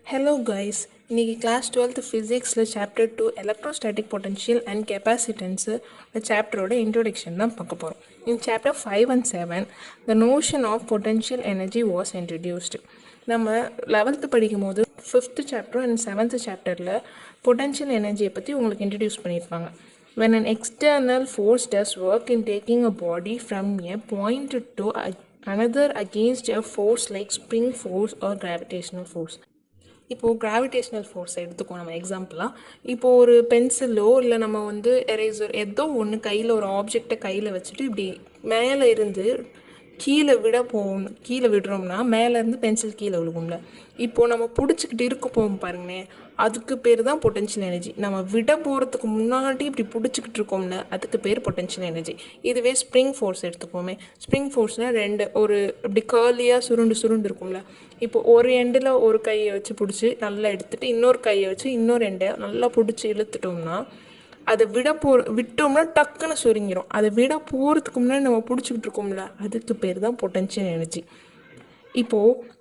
Hello guys, இன்னைக்கு class 12th physicsல chapter 2 electrostatic potential and capacitance சாப்டரோட introduction தான் பார்க்க போகிறோம். In chapter 5 and 7, the notion of potential energy was introduced. நம்ம 11th படிக்கும் போது 5th chapter and 7th chapterல potential energy பற்றி உங்களுக்கு introduce பண்ணியிருப்பாங்க. When an external force does work in taking a body from a point to another against a force like spring force or gravitational force. இப்போது gravitational force எடுத்துக்கோ நம்ம எக்ஸாம்பிளாக. இப்போது ஒரு பென்சிலோ இல்லை நம்ம எரேசர் ஏதோ ஒன்று கையில் ஒரு ஆப்ஜெக்டை கையில் வச்சுட்டு இப்படி மேலே இருந்து கீழே விடுறோம்னா மேலேருந்து பென்சில் கீழே விழுகும்ல. இப்போது நம்ம பிடிச்சிக்கிட்டு இருக்க போகும் பாருங்களேன், அதுக்கு பேர் தான் பொட்டென்ஷியல் எனர்ஜி. நம்ம விட போகிறதுக்கு முன்னாடி இப்படி பிடிச்சிக்கிட்டு இருக்கோம்ல, அதுக்கு பேர் பொட்டென்ஷியல் எனர்ஜி. இதுவே ஸ்ப்ரிங் ஃபோர்ஸ் எடுத்துக்கோமே. ஸ்ப்ரிங் ஃபோர்ஸ்னால் ஒரு இப்படி கேர்லியாக சுருண்டு இருக்கும்ல. இப்போ ஒரு எண்டில் ஒரு கையை வச்சு பிடிச்சி நல்லா எடுத்துகிட்டு இன்னொரு கையை வச்சு இன்னொரு எண்டை நல்லா பிடிச்சி இழுத்துட்டோம்னா அதை விட்டோம்னா டக்குன்னு சுருங்கிடும். அதை விட போகிறதுக்கு முன்னாடி நம்ம பிடிச்சிக்கிட்டு இருக்கோம்ல, அதுக்கு பேர் தான் பொட்டென்ஷியல் எனர்ஜி. இப்போது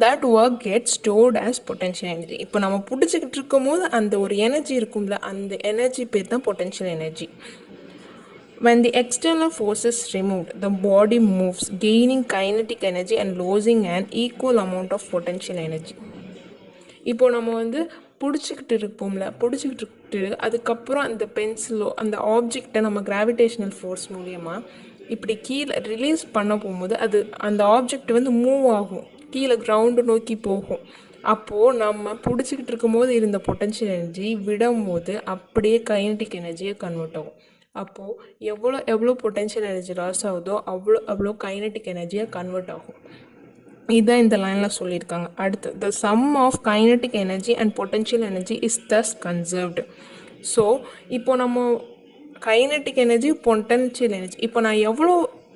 that work gets stored as potential energy. இப்போ நம்ம பிடிச்சிக்கிட்டு இருக்கும் போது அந்த ஒரு எனர்ஜி இருக்கும்ல, அந்த எனர்ஜி பேர் தான் potential energy. When the external force is removed, the body moves, gaining kinetic energy and losing an equal amount of potential energy. இப்போது நம்ம பிடிச்சிக்கிட்டு அதுக்கப்புறம் அந்த பென்சிலோ அந்த ஆப்ஜெக்டை நம்ம கிராவிடேஷ்னல் ஃபோர்ஸ் மூலியமாக இப்படி கீழே ரிலீஸ் பண்ண போகும்போது அந்த ஆப்ஜெக்ட் மூவ் ஆகும், கீழே கிரவுண்டு நோக்கி போகும். அப்போது நம்ம பிடிச்சிக்கிட்டு இருக்கும்போது இருந்த பொட்டென்ஷியல் எனர்ஜி விடும் போது அப்படியே கைனடிக் எனர்ஜியை கன்வெர்ட் ஆகும். அப்போது எவ்வளோ பொட்டென்ஷியல் எனர்ஜி லாஸ் ஆகுதோ அவ்வளோ கைனடிக் எனர்ஜியாக கன்வெர்ட் ஆகும். இதுதான் இந்த லைனில் சொல்லியிருக்காங்க. அடுத்து, the sum of kinetic energy and potential energy is thus conserved. So இப்போ நம்ம கைனட்டிக் எனர்ஜி பொட்டென்ஷியல் எனர்ஜி, இப்போ நான் எவ்வளோ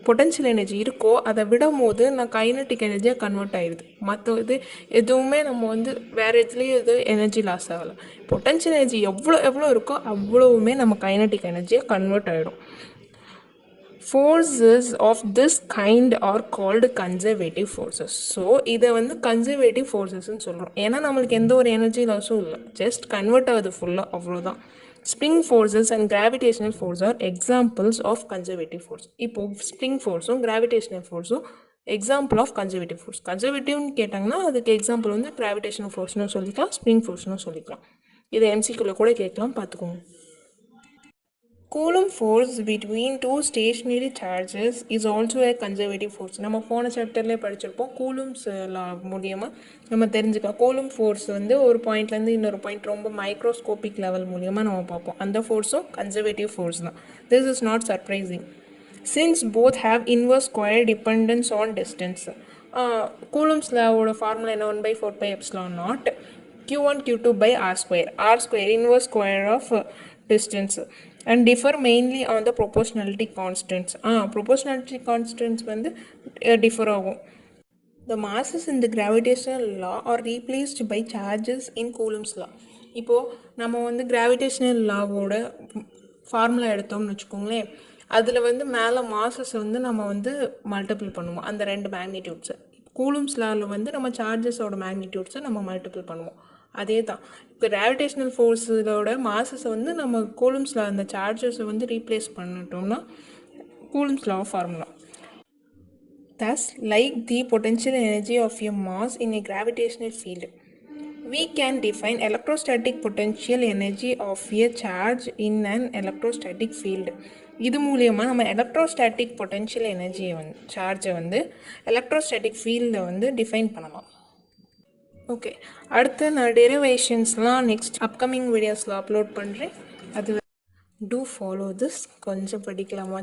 பொட்டென்ஷியல் எனர்ஜி இருக்கோ அதை விடும் போது நான் கைனட்டிக் எனர்ஜியாக கன்வெர்ட் ஆகிடுது. மற்ற எதுவுமே நம்ம வேறு எதுலேயும் எனர்ஜி லாஸ் ஆகலை. பொட்டென்ஷியல் எனர்ஜி எவ்வளோ இருக்கோ அவ்வளோவுமே நம்ம கைனட்டிக் எனர்ஜியாக கன்வெர்ட் ஆகிடும். Forces of this kind are called conservative forces. So இதை கன்சர்வேட்டிவ் ஃபோர்ஸஸ்ன்னு சொல்கிறோம். ஏன்னா நம்மளுக்கு எந்த ஒரு எனர்ஜி லாஸும் இல்லை, ஜஸ்ட் கன்வெர்ட் ஆகுது ஃபுல்லாக, அவ்வளோதான். Spring forces and gravitational force are examples of conservative force. இப்போது ஸ்ப்ரிங் ஃபோர்ஸும் கிராவிடேஷனல் ஃபோர்ஸும் எக்ஸாம்பிள் ஆஃப் கன்சர்வேட்டிவ் ஃபோர்ஸ். கன்சர்வேட்டிவ்னு கேட்டாங்கன்னா அதுக்கு எக்ஸாம்பிள் கிராவிடேஷனல் ஃபோர்ஸ்னு சொல்லிக்கலாம், ஸ்ப்ரிங் ஃபோர்ஸ்னு சொல்லிக்கலாம். இதை எம்சிக்குள்ளே கூட கேட்கலாம், பார்த்துக்கோங்க. Coulomb force between two stationary charges is also a conservative force. நம்ம போன சாப்டர்லேயே படிச்சிருப்போம். கூலும்ஸ் லா மூலியமாக நம்ம தெரிஞ்சுக்கலாம். கூலும் ஃபோர்ஸ் ஒரு பாயிண்ட்லேருந்து இன்னொரு பாயிண்ட் ரொம்ப மைக்ரோஸ்கோபிக் லெவல் மூலியமாக நம்ம பார்ப்போம். அந்த ஃபோர்ஸும் கன்சர்வேட்டிவ் ஃபோர்ஸ் தான். This is not surprising since both have inverse square dependence on distance. Coulomb's லாவோட ஃபார்முலா என்ன? 1/4πε0 q1 q2 by r square inverse square of distance and differ mainly on the proportionality constants. Proportionality constants differ ஆகும். The masses in the gravitational law are replaced by charges in Coulomb's law. இப்போது நம்ம gravitational லாவோட formula எடுத்தோம்னு வச்சுக்கோங்களேன், அதில் மேலே masses நம்ம multiple பண்ணுவோம் அந்த ரெண்டு மேக்னிடியூட்ஸை. கூலும்ஸ் லாவில் நம்ம சார்ஜஸோட மேக்னிடியூட்ஸை நம்ம மல்டிபிள் பண்ணுவோம். அதே தான் இப்போ கிராவிடேஷனல் ஃபோர்ஸோட மாசஸை நம்ம கூலும்ஸ் லா அந்த சார்ஜஸை ரீப்ளேஸ் பண்ணிட்டோம்னா Coulomb's law formula. Thus, like the potential energy of a mass in a gravitational field, we can define electrostatic potential energy of a charge in an electrostatic field. இது மூலியமாக நம்ம electrostatic potential எனர்ஜியை சார்ஜை electrostatic ஃபீல்டில் define பண்ணலாம். Okay, அடுத்து நான் டெரிவேஷன்ஸ்லாம் next upcoming வீடியோஸில் அப்லோட் பண்ணுறேன். அது டூ ஃபாலோ திஸ். கொஞ்சம் படிக்கலாமா?